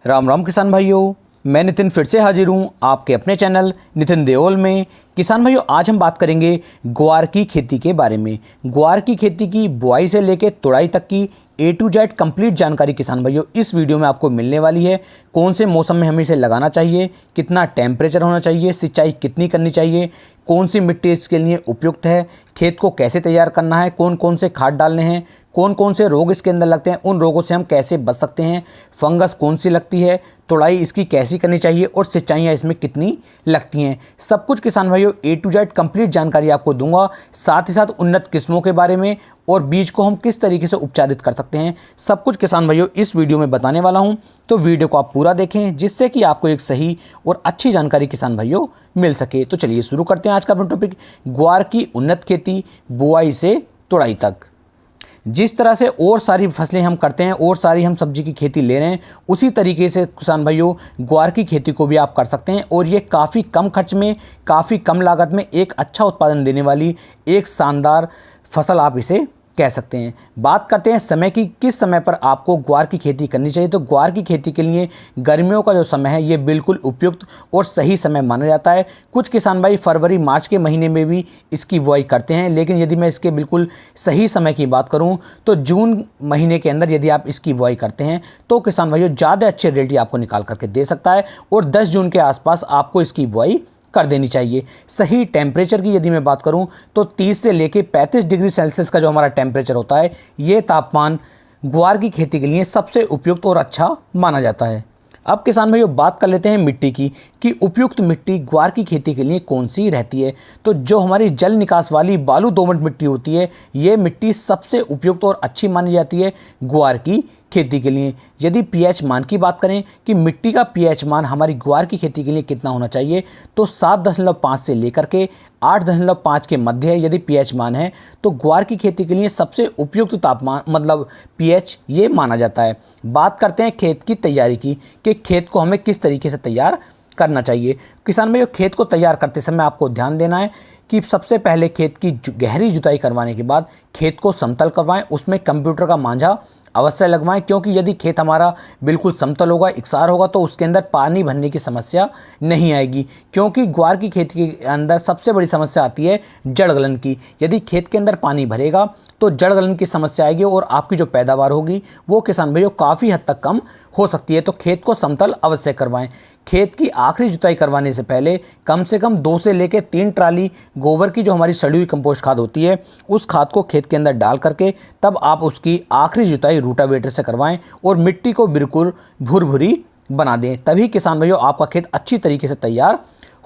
राम राम किसान भाइयों, मैं नितिन फिर से हाजिर हूँ आपके अपने चैनल नितिन देओल में। किसान भाइयों, आज हम बात करेंगे ग्वार की खेती के बारे में। ग्वार की खेती की बुआई से लेकर तुड़ाई तक की A to Z कंप्लीट जानकारी किसान भाइयों इस वीडियो में आपको मिलने वाली है। कौन से मौसम में हमें इसे लगाना चाहिए, कितना टेम्परेचर होना चाहिए, सिंचाई कितनी करनी चाहिए, कौन सी मिट्टी इसके लिए उपयुक्त है, खेत को कैसे तैयार करना है, कौन कौन से खाद डालने हैं, कौन कौन से रोग इसके अंदर लगते हैं, उन रोगों से हम कैसे बच सकते हैं, फंगस कौन सी लगती है, तुड़ाई इसकी कैसी करनी चाहिए और सिंचाइयाँ इसमें कितनी लगती हैं, सब कुछ किसान भाइयों A to Z कंप्लीट जानकारी आपको दूंगा। साथ ही साथ उन्नत किस्मों के बारे में और बीज को हम किस तरीके से उपचारित कर सकते हैं, सब कुछ किसान भाइयों इस वीडियो में बताने वाला हूं। तो वीडियो को आप पूरा देखें जिससे कि आपको एक सही और अच्छी जानकारी किसान भाइयों मिल सके। तो चलिए शुरू करते हैं आज का अपना टॉपिक, ग्वार की उन्नत खेती बुआई से तुड़ाई तक। जिस तरह से और सारी फसलें हम करते हैं और सारी हम सब्जी की खेती ले रहे हैं, उसी तरीके से किसान भाइयों ग्वार की खेती को भी आप कर सकते हैं और ये काफ़ी कम खर्च में, काफ़ी कम लागत में एक अच्छा उत्पादन देने वाली एक शानदार फसल आप इसे कह सकते हैं। बात करते हैं समय की, किस समय पर आपको ग्वार की खेती करनी चाहिए। तो ग्वार की खेती के लिए गर्मियों का जो समय है ये बिल्कुल उपयुक्त और सही समय माना जाता है। कुछ किसान भाई फरवरी मार्च के महीने में भी इसकी बुआई करते हैं, लेकिन यदि मैं इसके बिल्कुल सही समय की बात करूं तो जून महीने के अंदर यदि आप इसकी बुआई करते हैं तो किसान भाइयों ज़्यादा अच्छे रिजल्ट आपको निकाल करके दे सकता है और 10 जून के आसपास आपको इसकी बुआई कर देनी चाहिए। सही टेम्परेचर की यदि मैं बात करूं तो 30 से लेकर 35 डिग्री सेल्सियस का जो हमारा टेम्परेचर होता है, ये तापमान ग्वार की खेती के लिए सबसे उपयुक्त और अच्छा माना जाता है। अब किसान भाइयों बात कर लेते हैं मिट्टी की कि उपयुक्त मिट्टी ग्वार की खेती के लिए कौन सी रहती है। तो जो हमारी जल निकास वाली बालू दोमट मिट्टी होती है, ये मिट्टी सबसे उपयुक्त और अच्छी मानी जाती है ग्वार की खेती के लिए। यदि पीएच मान की बात करें कि मिट्टी का पीएच मान हमारी ग्वार की खेती के लिए कितना होना चाहिए, तो 7.5 से लेकर के 8.5 के मध्य यदि पीएच मान है तो ग्वार की खेती के लिए सबसे उपयुक्त तापमान मतलब पीएच ये माना जाता है। बात करते हैं खेत की तैयारी की कि खेत को हमें किस तरीके से तैयार करना चाहिए। किसान भाइयों, खेत को तैयार करते समय आपको ध्यान देना है कि सबसे पहले खेत की गहरी जुताई करवाने के बाद खेत को समतल करवाएं, उसमें कंप्यूटर का मांझा अवश्य लगवाएं, क्योंकि यदि खेत हमारा बिल्कुल समतल होगा, इकसार होगा, तो उसके अंदर पानी भरने की समस्या नहीं आएगी। क्योंकि ग्वार की खेती के अंदर सबसे बड़ी समस्या आती है जड़ गलन की। यदि खेत के अंदर पानी भरेगा तो जड़ गलन की समस्या आएगी और आपकी जो पैदावार होगी वो किसान भाइयों काफ़ी हद तक कम हो सकती है। तो खेत को समतल अवश्य करवाएं। खेत की आखिरी जुताई करवाने से पहले कम से कम 2 से लेकर 3 ट्राली गोबर की जो हमारी सड़ी हुई कंपोस्ट खाद होती है, उस खाद को खेत के अंदर डाल करके तब आप उसकी आखिरी जुताई रूटावेटर से करवाएं और मिट्टी को बिल्कुल भुरभुरी बना दें। तभी किसान भाइयों आपका खेत अच्छी तरीके से तैयार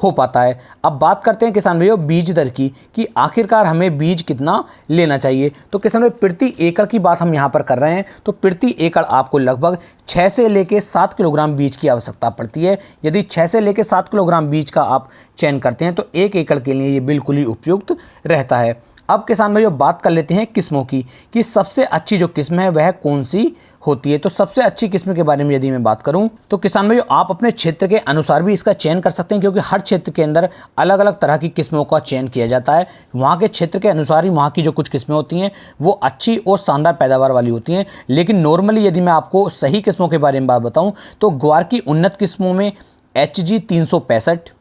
हो पाता है। अब बात करते हैं किसान भाइयों बीज दर की कि आखिरकार हमें बीज कितना लेना चाहिए। तो किसान भाई प्रति एकड़ की बात हम यहाँ पर कर रहे हैं, तो प्रति एकड़ आपको लगभग 6 से लेकर 7 किलोग्राम बीज की आवश्यकता पड़ती है। यदि 6 से लेकर 7 किलोग्राम बीज का आप चयन करते हैं तो 1 एकड़ के लिए ये बिल्कुल ही उपयुक्त रहता है। अब किसान भाइयों बात कर लेते हैं किस्मों की कि सबसे अच्छी जो किस्म है वह कौन सी होती है। तो सबसे अच्छी किस्म के बारे में यदि मैं बात करूं तो किसान भाइयों आप अपने क्षेत्र के अनुसार भी इसका चयन कर सकते हैं, क्योंकि हर क्षेत्र के अंदर अलग अलग तरह की किस्मों का चयन किया जाता है। वहाँ के क्षेत्र के अनुसार ही वहाँ की जो कुछ किस्में होती हैं वो अच्छी और शानदार पैदावार वाली होती हैं। लेकिन नॉर्मली यदि मैं आपको सही किस्मों के बारे में बात बताऊँ तो ग्वार की उन्नत किस्मों में HG 365,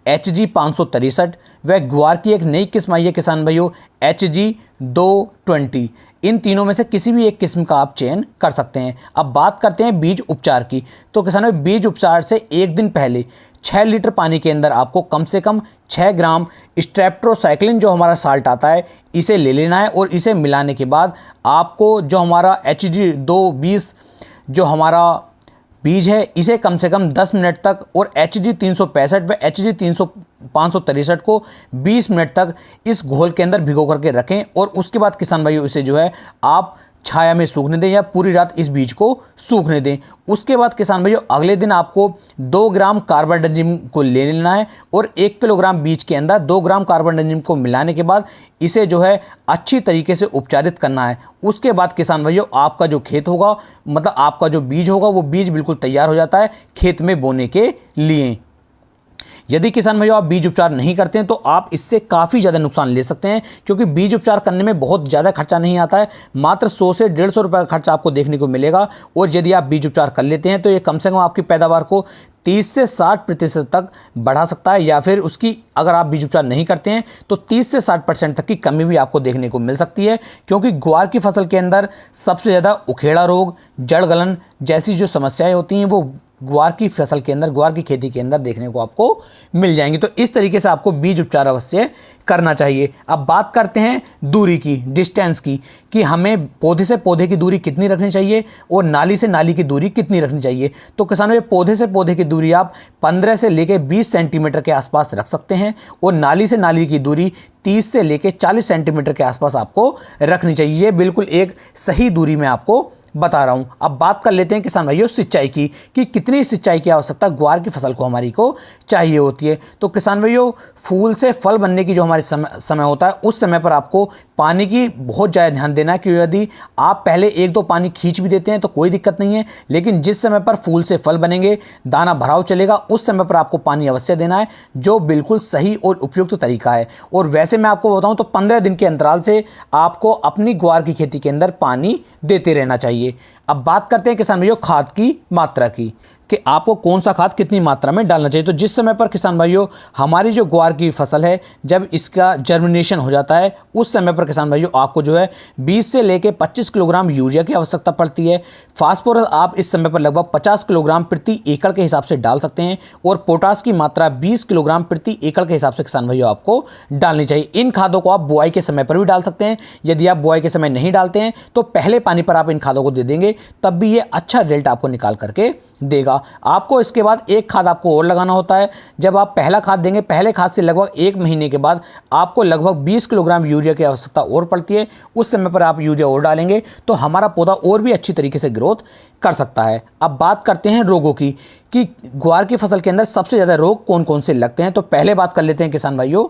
HG 563 व ग्वार की एक नई किस्म आई है किसान भाइयों HG 220। इन तीनों में से किसी भी एक किस्म का आप चयन कर सकते हैं। अब बात करते हैं बीज उपचार की। तो किसान भाई बीज उपचार से एक दिन पहले 6 लीटर पानी के अंदर आपको कम से कम 6 ग्राम स्ट्रेप्टोसाइक्लिन जो हमारा साल्ट आता है इसे ले लेना है और इसे मिलाने के बाद आपको जो हमारा HG 220 जो हमारा बीज है इसे कम से कम 10 मिनट तक और HG 365 व HG 563 को 20 मिनट तक इस घोल के अंदर भिगो करके रखें और उसके बाद किसान भाइयों इसे जो है आप छाया में सूखने दें या पूरी रात इस बीज को सूखने दें। उसके बाद किसान भाइयों अगले दिन आपको 2 ग्राम कार्बाडाजिम को ले लेना है और 1 किलोग्राम बीज के अंदर 2 ग्राम कार्बाडाजिम को मिलाने के बाद इसे जो है अच्छी तरीके से उपचारित करना है। उसके बाद किसान भाइयों आपका जो खेत होगा मतलब आपका जो बीज होगा वो बीज बिल्कुल तैयार हो जाता है खेत में बोने के लिए। यदि किसान भाइयों आप बीज उपचार नहीं करते हैं तो आप इससे काफ़ी ज़्यादा नुकसान ले सकते हैं, क्योंकि बीज उपचार करने में बहुत ज़्यादा खर्चा नहीं आता है। मात्र 100 से 150 रुपये का खर्चा आपको देखने को मिलेगा। और यदि आप बीज उपचार कर लेते हैं तो ये कम से कम आपकी पैदावार को 30 से 60% तक बढ़ा सकता है, या फिर उसकी अगर आप बीज उपचार नहीं करते हैं तो 30 से 60% तक की कमी भी आपको देखने को मिल सकती है। क्योंकि ग्वार की फसल के अंदर सबसे ज़्यादा उखेड़ा रोग, जड़ गलन जैसी जो समस्याएं होती हैं वो ग्वार की फसल के अंदर, ग्वार की खेती के अंदर देखने को आपको मिल जाएंगी। तो इस तरीके से आपको बीज उपचार अवश्य करना चाहिए। अब बात करते हैं दूरी की, डिस्टेंस की, कि हमें पौधे से पौधे की दूरी कितनी रखनी चाहिए और नाली से नाली की दूरी कितनी रखनी चाहिए। तो किसानों, ये पौधे से पौधे की दूरी आप 15 से लेकर 20 सेंटीमीटर के आसपास रख सकते हैं, और नाली से नाली की दूरी 30 से लेकर 40 सेंटीमीटर के आसपास आपको रखनी चाहिए। ये बिल्कुल एक सही दूरी में आपको बता रहा हूं। अब बात कर लेते हैं किसान भाइयों सिंचाई की, कि कितनी सिंचाई की आवश्यकता ग्वार की फसल को हमारी को चाहिए होती है। तो किसान भाइयों, फूल से फल बनने की जो हमारे समय होता है उस समय पर आपको पानी की बहुत ज़्यादा ध्यान देना है। कि यदि आप पहले 1-2 पानी खींच भी देते हैं तो कोई दिक्कत नहीं है, लेकिन जिस समय पर फूल से फल बनेंगे, दाना भराव चलेगा, उस समय पर आपको पानी अवश्य देना है, जो बिल्कुल सही और उपयुक्त तरीका है। और वैसे मैं आपको बताऊं तो 15 दिन के अंतराल से आपको अपनी ग्वार की खेती के अंदर पानी देते रहना चाहिए। अब बात करते हैं किसान भाइयों खाद की मात्रा की, कि आपको कौन सा खाद कितनी मात्रा में डालना चाहिए। तो जिस समय पर किसान भाइयों हमारी जो ग्वार की फसल है, जब इसका जर्मिनेशन हो जाता है, उस समय पर किसान भाइयों आपको जो है 20 से लेकर 25 किलोग्राम यूरिया की आवश्यकता पड़ती है। फास्फोरस आप इस समय पर लगभग 50 किलोग्राम प्रति एकड़ के हिसाब से डाल सकते हैं, और पोटास की मात्रा 20 किलोग्राम प्रति एकड़ के हिसाब से किसान भाइयों आपको डालनी चाहिए। इन खादों को आप बुआई के समय पर भी डाल सकते हैं। यदि आप बुआई के समय नहीं डालते हैं तो पहले पानी पर आप इन खादों को दे देंगे, तब भी ये अच्छा रिजल्ट आपको निकाल करके देगा। आपको इसके बाद एक खाद आपको और लगाना होता है। जब आप पहला खाद देंगे, पहले खाद से लगभग 1 महीने के बाद आपको लगभग 20 किलोग्राम यूरिया की आवश्यकता और पड़ती है। उस समय पर आप यूरिया और डालेंगे तो हमारा पौधा और भी अच्छी तरीके से ग्रोथ कर सकता है। अब बात करते हैं रोगों की, कि ग्वार की फसल के अंदर सबसे ज़्यादा रोग कौन कौन से लगते हैं। तो पहले बात कर लेते हैं किसान भाइयों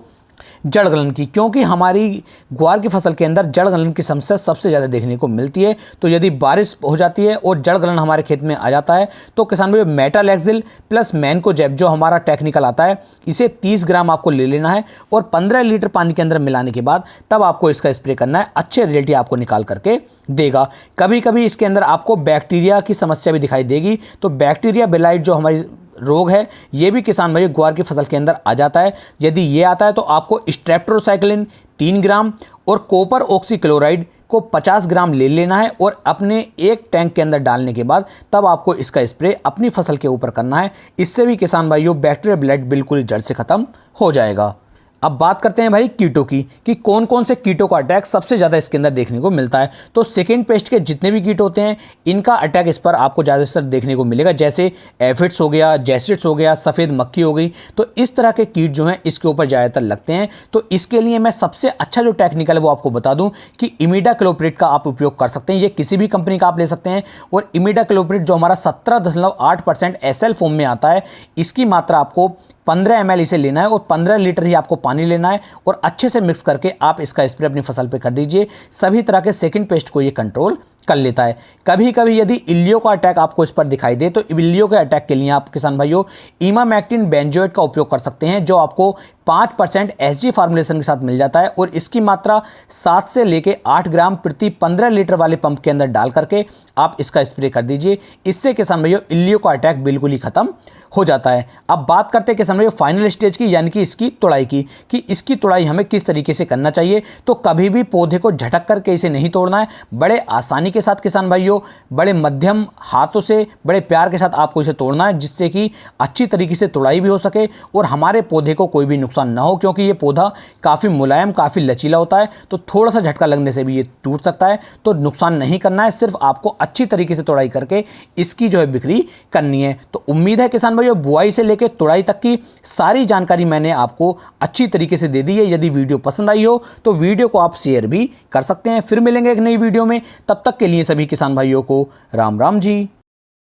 जड़ गलन की, क्योंकि हमारी ग्वार की फसल के अंदर जड़ गलन की समस्या सबसे ज़्यादा देखने को मिलती है। तो यदि बारिश हो जाती है और जड़ गलन हमारे खेत में आ जाता है तो किसान भाई मेटालैक्सिल प्लस मैनकोजेब जो हमारा टेक्निकल आता है, इसे 30 ग्राम आपको ले लेना है और 15 लीटर पानी के अंदर मिलाने के बाद तब आपको इसका स्प्रे करना है। अच्छे रिजल्ट आपको निकाल करके देगा। कभी कभी इसके अंदर आपको बैक्टीरिया की समस्या भी दिखाई देगी। तो बैक्टीरिया बेलाइट जो हमारी रोग है, ये भी किसान भाई ग्वार की फसल के अंदर आ जाता है। यदि ये आता है तो आपको स्ट्रेप्टोसाइक्लिन 3 ग्राम और कॉपर ऑक्सीक्लोराइड को 50 ग्राम ले लेना है, और अपने एक टैंक के अंदर डालने के बाद तब आपको इसका स्प्रे अपनी फसल के ऊपर करना है। इससे भी किसान भाइयों बैक्टीरिया ब्लड बिल्कुल जड़ से खत्म हो जाएगा। अब बात करते हैं भाई कीटों की, कि कौन कौन से कीटों का अटैक सबसे ज़्यादा इसके अंदर देखने को मिलता है। तो सेकेंड पेस्ट के जितने भी कीट होते हैं, इनका अटैक इस पर आपको ज़्यादातर देखने को मिलेगा। जैसे एफिड्स हो गया, जैसिड्स हो गया, सफ़ेद मक्खी हो गई। तो इस तरह के कीट जो हैं इसके ऊपर ज़्यादातर लगते हैं। तो इसके लिए मैं सबसे अच्छा जो टेक्निकल है वो आपको बता दूं कि इमिडाक्लोप्रिड का आप उपयोग कर सकते हैं। ये किसी भी कंपनी का आप ले सकते हैं। और इमिडाक्लोप्रिड जो हमारा 17.8% SL फॉर्म में आता है, इसकी मात्रा आपको 15 ml इसे लेना है और 15 लीटर ही आपको पानी लेना है, और अच्छे से मिक्स करके आप इसका स्प्रे अपनी फसल पे कर दीजिए। सभी तरह के सेकंड पेस्ट को ये कंट्रोल कर लेता है। कभी कभी यदि इल्लियो का अटैक आपको इस पर दिखाई दे तो इल्लियो के अटैक के लिए आप किसान भाइयों इमामेक्टिन बेंजोएट का उपयोग कर सकते हैं, जो आपको 5% SG फार्मुलेशन के साथ मिल जाता है। और इसकी मात्रा 7 से लेके 8 ग्राम प्रति 15 लीटर वाले पंप के अंदर डाल करके आप इसका स्प्रे कर दीजिए। इससे किसान भाइयों इल्लियो का अटैक बिल्कुल ही खत्म हो जाता है। अब बात करते हैं किसान भाइयों फाइनल स्टेज की, यानी कि इसकी तुड़ाई की, कि इसकी तुड़ाई हमें किस तरीके से करना चाहिए। तो कभी भी पौधे को झटक करके इसे नहीं तोड़ना है। बड़े आसानी के साथ किसान भाइयों, बड़े मध्यम हाथों से, बड़े प्यार के साथ आपको इसे तोड़ना है, जिससे कि अच्छी तरीके से तुड़ाई भी हो सके और हमारे पौधे को कोई भी नुकसान ना हो। क्योंकि ये पौधा काफ़ी मुलायम, काफ़ी लचीला होता है, तो थोड़ा सा झटका लगने से भी ये टूट सकता है। तो नुकसान नहीं करना है, सिर्फ आपको अच्छी तरीके से तुड़ाई करके इसकी जो है बिक्री करनी है। तो उम्मीद है किसान भाइयों बुआई से लेकर तुड़ाई तक की सारी जानकारी मैंने आपको अच्छी तरीके से दे दी है। यदि वीडियो पसंद आई हो तो वीडियो को आप शेयर भी कर सकते हैं। फिर मिलेंगे एक नई वीडियो में, तब तक के लिए सभी किसान भाइयों को राम राम जी।